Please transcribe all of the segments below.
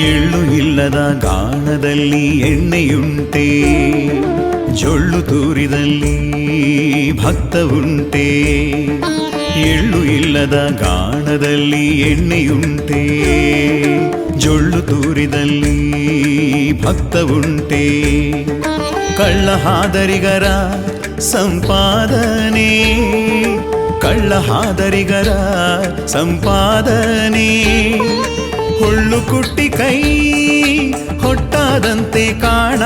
ಎಳ್ಳು ಇಲ್ಲದ ಗಾಣದಲ್ಲಿ ಎಣ್ಣೆಯುಂಟೆ, ಜೊಳ್ಳು ತೂರಿದಲ್ಲಿ ಭಕ್ತ ಉಂಟೆ. ಎಳ್ಳು ಇಲ್ಲದ ಗಾಣದಲ್ಲಿ ಎಣ್ಣೆಯುಂಟೆ, ಜೊಳ್ಳು ತೂರಿದಲ್ಲಿ ಭಕ್ತ ಉಂಟೆ. ಕಳ್ಳ ಹಾದರಿಗರ ಸಂಪಾದನೆ, ಕಳ್ಳ ಹಾದರಿಗರ ಸಂಪಾದನೆ. ಹುಳ್ಳು ಕುಟ್ಟಿ ಕೈ ಹೊಟ್ಟಾದಂತೆ ಕಾಣ,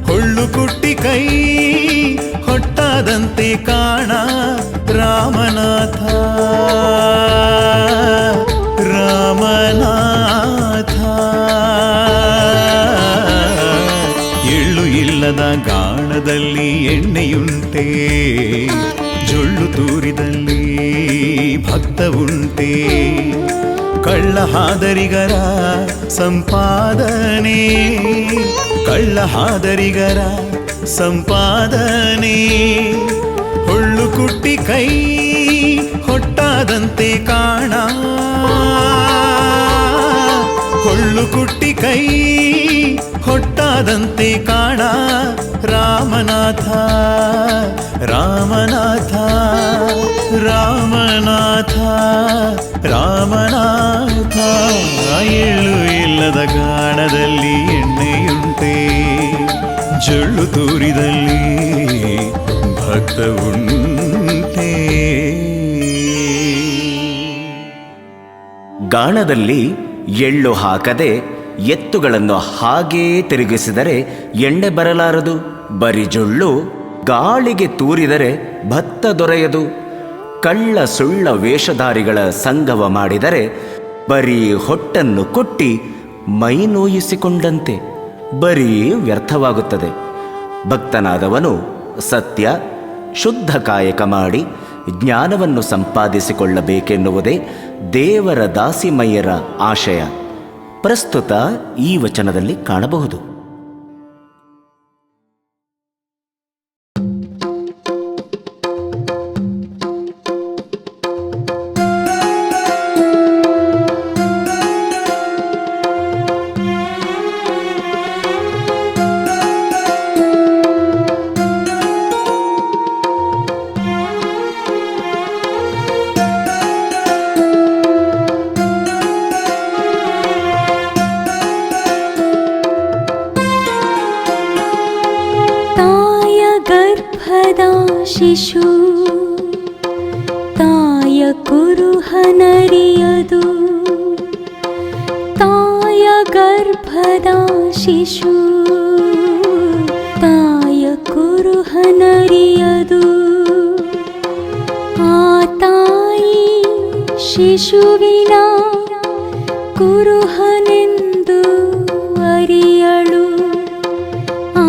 ಹುಳ್ಳು ಕುಟ್ಟಿ ಕೈ ಹೊಟ್ಟಾದಂತೆ ಕಾಣ. ರಾಮನಾಥ ರಾಮನಾಥ. ಎಳ್ಳು ಇಲ್ಲದ ಗಾಣದಲ್ಲಿ ಎಣ್ಣೆಯುಂಟೆ, ಜೊಳ್ಳು ತೂರಿದಲ್ಲಿ ಭಕ್ತ ಉಂಟೆ. ಕಳ್ಳ ಹಾದರಿಗರ ಸಂಪಾದನೆ, ಕಳ್ಳ ಹಾದರಿಗರ ಸಂಪಾದನೆ. ಹುಳ್ಳು ಕುಟ್ಟಿ ಕೈ ಹೊಟ್ಟಾದಂತೆ ಕಾಣ, ಹುಳ್ಳು ಕುಟ್ಟಿ ಕೈ ಹೊಟ್ಟಾದಂತೆ ಕಾಣ. ರಾಮನಾಥ ರಾಮನಾಥ ರಾಮನಾಥ ರಾಮನಾಥ. ಎಳ್ಳು ಇಲ್ಲದ ಗಾಣದಲ್ಲಿ ಎಣ್ಣೆಯುಂಟೆ, ಜೊಳ್ಳು ತೂರಿದಲ್ಲಿ ಭಕ್ತ ಉಂಟೆ. ಗಾಣದಲ್ಲಿ ಎಳ್ಳು ಹಾಕದೆ ಎತ್ತುಗಳನ್ನು ಹಾಗೇ ತಿರುಗಿಸಿದರೆ ಎಣ್ಣೆ ಬರಲಾರದು. ಬರಿ ಜೊಳ್ಳು ಗಾಳಿಗೆ ತೂರಿದರೆ ಭತ್ತ ದೊರೆಯದು. ಕಳ್ಳ ಸುಳ್ಳ ವೇಷಧಾರಿಗಳ ಸಂಗವ ಮಾಡಿದರೆ ಬರೀ ಹೊಟ್ಟನ್ನು ಕೊಟ್ಟಿ ಮೈ ನೋಯಿಸಿಕೊಂಡಂತೆ ಬರೀ ವ್ಯರ್ಥವಾಗುತ್ತದೆ. ಭಕ್ತನಾದವನು ಸತ್ಯ ಶುದ್ಧ ಕಾಯಕ ಮಾಡಿ ಜ್ಞಾನವನ್ನು ಸಂಪಾದಿಸಿಕೊಳ್ಳಬೇಕೆನ್ನುವುದೇ ದೇವರ ದಾಸಿಮಯ್ಯರ ಆಶಯ ಪ್ರಸ್ತುತ ಈ ವಚನದಲ್ಲಿ ಕಾಣಬಹುದು. ಶಿಶು ತಾಯ ಕುರುಹನರಿಯದು, ತಾಯ ಗರ್ಭದ ಶಿಶು ತಾಯ ಕುರುಹನರಿಯದು. ಆ ತಾಯಿ ಶಿಶುವಿನ ಕುರುಹನೆಂದು ಅರಿಯಳು, ಆ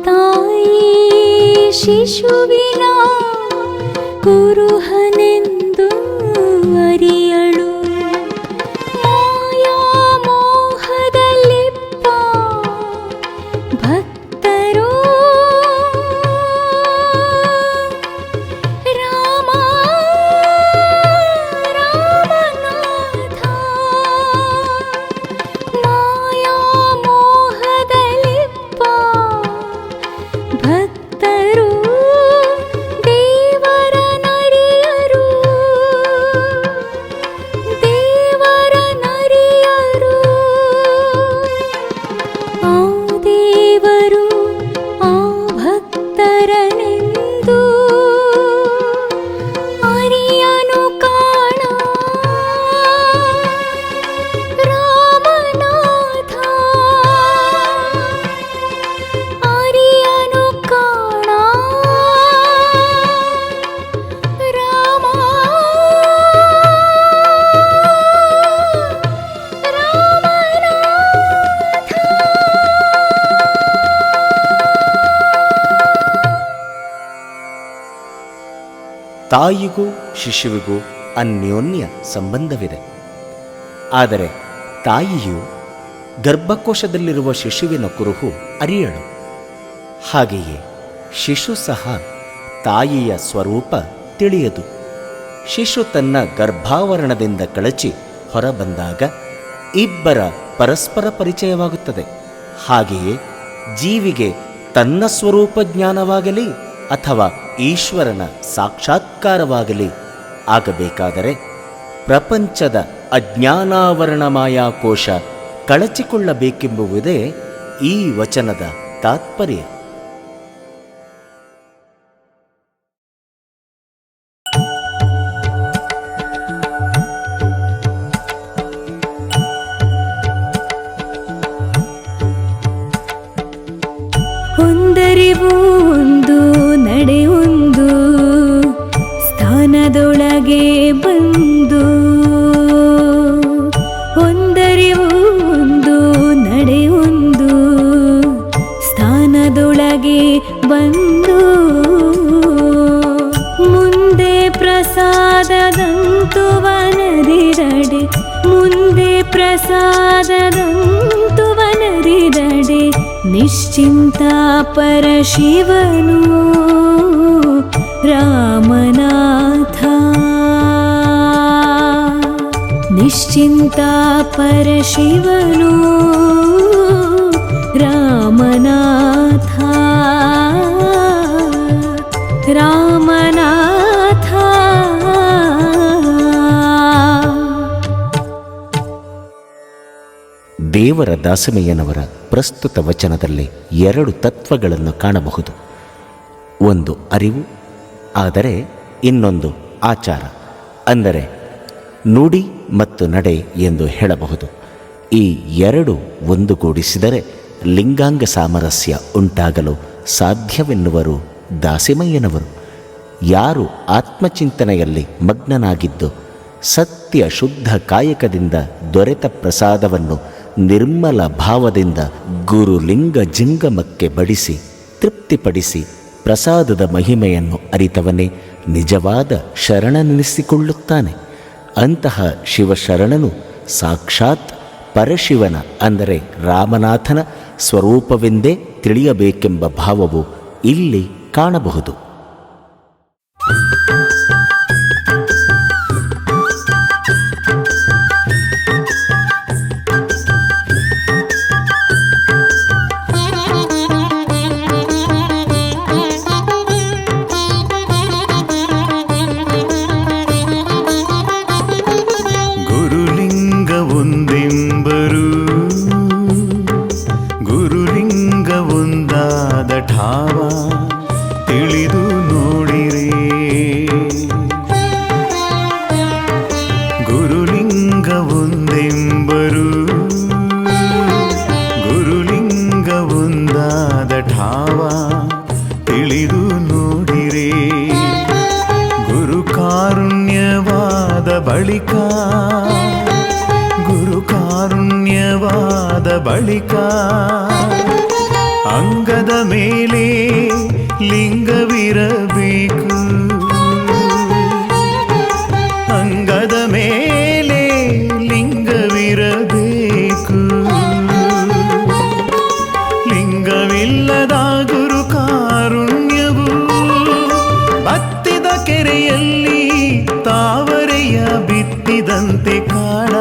ತಾಯಿ ಶಿಶುವಿನ ಕುರುಹನೆಂದು ಅರಿಯಳು. ಮಾಯಾ ಮೋಹದಲ್ಲಿಪ್ಪ ಭಕ್ತರು ರಾಮ ರಾಮನಾಥ. ಮಾಯಾ ಮೋಹದಲ್ಲಿಪ್ಪ ಭಕ್ತರು ತಾಯಿಗೂ ಶಿಶುವಿಗೂ ಅನ್ಯೋನ್ಯ ಸಂಬಂಧವಿದೆ. ಆದರೆ ತಾಯಿಯು ಗರ್ಭಕೋಶದಲ್ಲಿರುವ ಶಿಶುವಿನ ಕುರುಹು ಅರಿಯಳು. ಹಾಗೆಯೇ ಶಿಶು ಸಹ ತಾಯಿಯ ಸ್ವರೂಪ ತಿಳಿಯದು. ಶಿಶು ತನ್ನ ಗರ್ಭಾವರಣದಿಂದ ಕಳಚಿ ಹೊರಬಂದಾಗ ಇಬ್ಬರ ಪರಸ್ಪರ ಪರಿಚಯವಾಗುತ್ತದೆ. ಹಾಗೆಯೇ ಜೀವಿಗೆ ತನ್ನ ಸ್ವರೂಪ ಜ್ಞಾನವಾಗಲಿ ಅಥವಾ ಈಶ್ವರನ ಸಾಕ್ಷಾತ್ಕಾರವಾಗಲಿ ಆಗಬೇಕಾದರೆ ಪ್ರಪಂಚದ ಅಜ್ಞಾನಾವರಣಮಾಯ ಕೋಶ ಕಳಚಿಕೊಳ್ಳಬೇಕೆಂಬುವುದೇ ಈ ವಚನದ ತಾತ್ಪರ್ಯ. ಒಂದರಿವು ಒಂದು ನಡೆಯೊಂದು ಸ್ಥಾನದೊಳಗೆ ಬಂದು, ಒಂದರಿವು ಒಂದು ನಡೆಯೊಂದು ಸ್ಥಾನದೊಳಗೆ ಬಂದು, ಮುಂದೆ ಪ್ರಸಾದದಂತುವನರಿದಡೆ, ಮುಂದೆ ಪ್ರಸಾದದಂತುವನರಿದಡೆ ನಿಶ್ಚಿಂತ ಪರಶಿವನು ರಾಮನಾಥ, ನಿಶ್ಚಿಂತ ಪರಶಿವನು ರಾಮನಾಥ, ರಾಮನಾಥ. ದೇವರ ದಾಸಮಯ್ಯನವರ ಪ್ರಸ್ತುತ ವಚನದಲ್ಲಿ ಎರಡು ತತ್ವಗಳನ್ನು ಕಾಣಬಹುದು. ಒಂದು ಅರಿವು, ಆದರೆ ಇನ್ನೊಂದು ಆಚಾರ, ಅಂದರೆ ನುಡಿ ಮತ್ತು ನಡೆ ಎಂದು ಹೇಳಬಹುದು. ಈ ಎರಡು ಒಂದುಗೂಡಿಸಿದರೆ ಲಿಂಗಾಂಗ ಸಾಮರಸ್ಯ ಉಂಟಾಗಲು ಸಾಧ್ಯವೆನ್ನುವರು ದಾಸಿಮಯ್ಯನವರು. ಯಾರು ಆತ್ಮಚಿಂತನೆಯಲ್ಲಿ ಮಗ್ನನಾಗಿದ್ದು ಸತ್ಯ ಶುದ್ಧ ಕಾಯಕದಿಂದ ದೊರೆತ ಪ್ರಸಾದವನ್ನು ನಿರ್ಮಲ ಭಾವದಿಂದ ಗುರುಲಿಂಗ ಜಿಂಗಮಕ್ಕೆ ಬಡಿಸಿ ತೃಪ್ತಿಪಡಿಸಿ ಪ್ರಸಾದದ ಮಹಿಮೆಯನ್ನು ಅರಿತವನೇ ನಿಜವಾದ ಶರಣನೆನಿಸಿಕೊಳ್ಳುತ್ತಾನೆ. ಅಂತಹ ಶಿವಶರಣನು ಸಾಕ್ಷಾತ್ ಪರಶಿವನ ಅಂದರೆ ರಾಮನಾಥನ ಸ್ವರೂಪವೆಂದೇ ತಿಳಿಯಬೇಕೆಂಬ ಭಾವವು ಇಲ್ಲಿ ಕಾಣಬಹುದು. ತಿಳಿದು ನೋಡಿರೆ ಗುರುಲಿಂಗ ಒಂದೆಂಬರು, ಗುರುಲಿಂಗ ಒಂದಾದ ಠಾವ ತಿಳಿದು ನೋಡಿರೆ, ಗುರು ಕಾರುಣ್ಯವಾದ ಬಳಿಕ, ಗುರು ಕಾರುಣ್ಯವಾದ ಬಳಿಕ ಅಂಗದ ಮೇಲೆ ಲಿಂಗವಿರಬೇಕು, ಅಂಗದ ಮೇಲೆ ಲಿಂಗವಿರಬೇಕು. ಲಿಂಗವಿಲ್ಲದ ಗುರು ಕಾರುಣ್ಯವು ಬತ್ತಿದ ಕೆರೆಯಲ್ಲಿ ತಾವರೆಯ ಬಿತ್ತಿದಂತೆ ಕಾಣ.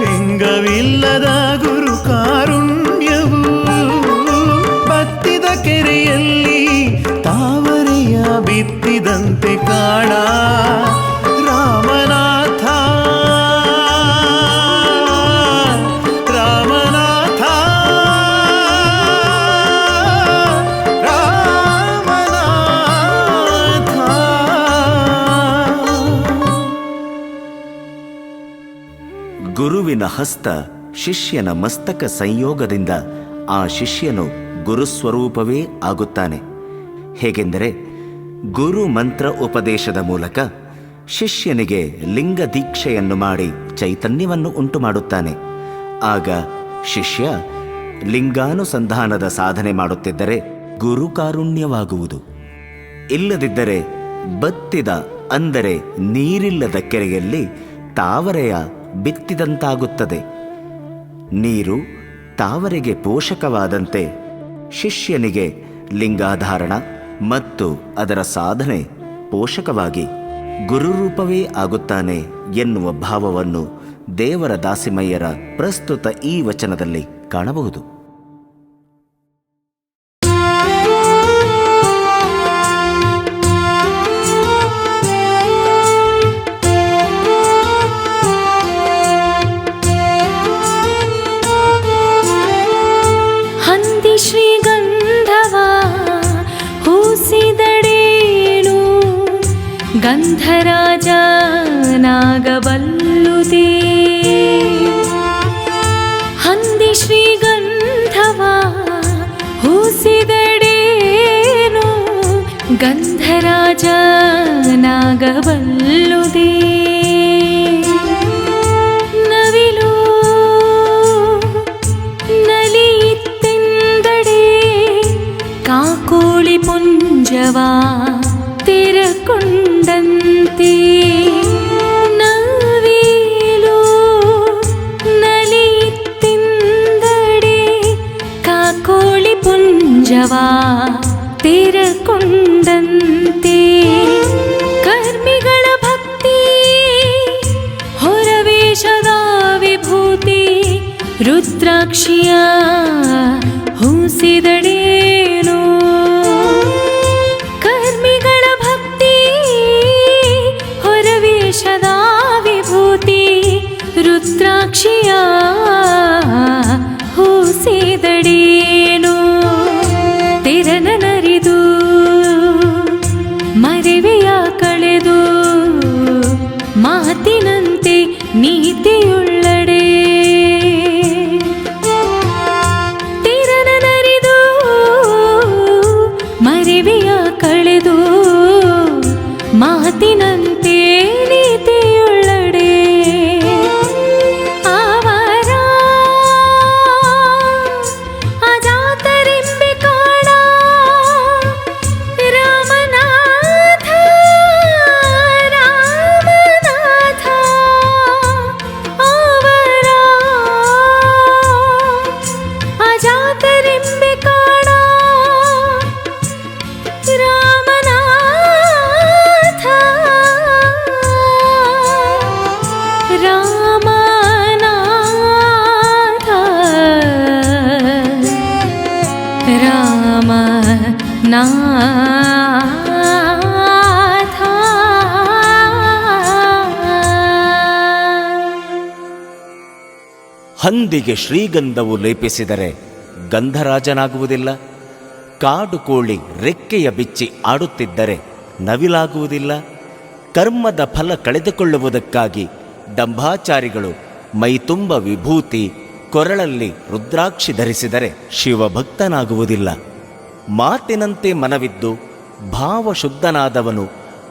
ಲಿಂಗವಿಲ್ಲದ ಗುರು ಕಾರುಣ್ಯವು ಬತ್ತಿದ ಕೆರೆಯಲ್ಲಿ ತಾವರೆಯ ಬಿತ್ತಿದಂತೆ ಕಾಣ. ರಾಮನಾಥ ರಾಮನಾಥ ರಾಮನಾಥ. ಗುರುವಿನ ಹಸ್ತ ಶಿಷ್ಯನ ಮಸ್ತಕ ಸಂಯೋಗದಿಂದ ಆ ಶಿಷ್ಯನು ಗುರುಸ್ವರೂಪವೇ ಆಗುತ್ತಾನೆ. ಹೇಗೆಂದರೆ ಗುರು ಮಂತ್ರ ಉಪದೇಶದ ಮೂಲಕ ಶಿಷ್ಯನಿಗೆ ಲಿಂಗ ದೀಕ್ಷೆಯನ್ನು ಮಾಡಿ ಚೈತನ್ಯವನ್ನು ಉಂಟು ಮಾಡುತ್ತಾನೆ. ಆಗ ಶಿಷ್ಯ ಲಿಂಗಾನುಸಂಧಾನದ ಸಾಧನೆ ಮಾಡುತ್ತಿದ್ದರೆ ಗುರು ಕಾರುಣ್ಯವಾಗುವುದು. ಇಲ್ಲದಿದ್ದರೆ ಬತ್ತಿದ ಅಂದರೆ ನೀರಿಲ್ಲದ ಕೆರೆಯಲ್ಲಿ ತಾವರೆಯ ಬಿತ್ತಿದಂತಾಗುತ್ತದೆ. ನೀರು ತಾವರೆಗೆ ಪೋಷಕವಾದಂತೆ ಶಿಷ್ಯನಿಗೆ ಲಿಂಗಾಧಾರಣ ಮತ್ತು ಅದರ ಸಾಧನೆ ಪೋಷಕವಾಗಿ ಗುರುರೂಪವೇ ಆಗುತ್ತಾನೆ ಎನ್ನುವ ಭಾವವನ್ನು ದೇವರ ದಾಸಿಮಯ್ಯರ ಪ್ರಸ್ತುತ ಈ ವಚನದಲ್ಲಿ ಕಾಣಬಹುದು. ಹಂದಿ ಶ್ರೀಗಂಧವ ಹೂಸಿದಡೇನು ಗಂಧರಾಜನಾಗಬಲ್ಲುದೇ. ಹಂದಿ ಶ್ರೀಗಂಧವ ಹೂಸಿದಡೇನು ಗಂಧರಾಜನಾಗಬಲ್ಲುದೇ. ನವಿಲು ನಲಿಯಿತ್ತೆಂದಡೆ ಕಾಕೋಳಿ ಪುಂಜವ ತೆರಕೊಂಡಂತೆ. ನವಿಲು ನಲಿಯಿತ್ತೆಂದಡೆ ಕಾಕೋಳಿ ಪುಂಜವ ತೆರಕೊಂಡಂತೆ. ಕರ್ಮಿಗಳ ಭಕ್ತಿ ಹೊರವೇಷದ ವಿಭೂತಿ ರುದ್ರಾಕ್ಷಿಯ ಹೂಸಿದಡೇನು. ಕರ್ಮಿಗಳ ಭಕ್ತಿ ಹೊರವೇಷದ ವಿಭೂತಿ ರುದ್ರಾಕ್ಷಿಯ ಹೂಸಿದಡೇನು. ತೆರನರಿದು ಮರೆವೆಯ ಕಳೆದು ಮಾತಿನಂತೆ ನೀತಿಯುಳ್ಳಡೆ. ತೆರನರಿದು ಮರೆವೆಯ ಕಳೆದು ಮಾತಿನಂತೆ ನೀತಿಯುಳ್ಳಡೆ. ಅವರ ಅಜಾತರೆಂಬೆ ಕಾಣ ರಾಮನಾಥ ರಾಮನಾಥ. ಅವರ ಅಜಾತರೆಂಬೆ ಕಾಣ ರಾಮನಾಥ ರಾಮನಾಥ ರಾಮನಾಥ. ಹಂದಿಗೆ ಶ್ರೀಗಂಧವು ಲೇಪಿಸಿದರೆ ಗಂಧರಾಜನಾಗುವುದಿಲ್ಲ. ಕಾಡು ಕೋಳಿ ರೆಕ್ಕೆಯ ಬಿಚ್ಚಿ ಆಡುತ್ತಿದ್ದರೆ ನವಿಲಾಗುವುದಿಲ್ಲ. ಕರ್ಮದ ಫಲ ಕಳೆದುಕೊಳ್ಳುವುದಕ್ಕಾಗಿ ಡಂಭಾಚಾರಿಗಳು ಮೈತುಂಬ ವಿಭೂತಿ ಕೊರಳಲ್ಲಿ ರುದ್ರಾಕ್ಷಿ ಧರಿಸಿದರೆ ಶಿವಭಕ್ತನಾಗುವುದಿಲ್ಲ. ಮಾತಿನಂತೆ ಮನವಿದ್ದು ಭಾವಶುದ್ಧನಾದವನು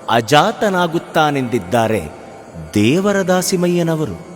ಅಜಾತನಾಗುತ್ತಾನೆಂದಿದ್ದಾರೆ ದೇವರ ದಾಸಿಮಯ್ಯನವರು.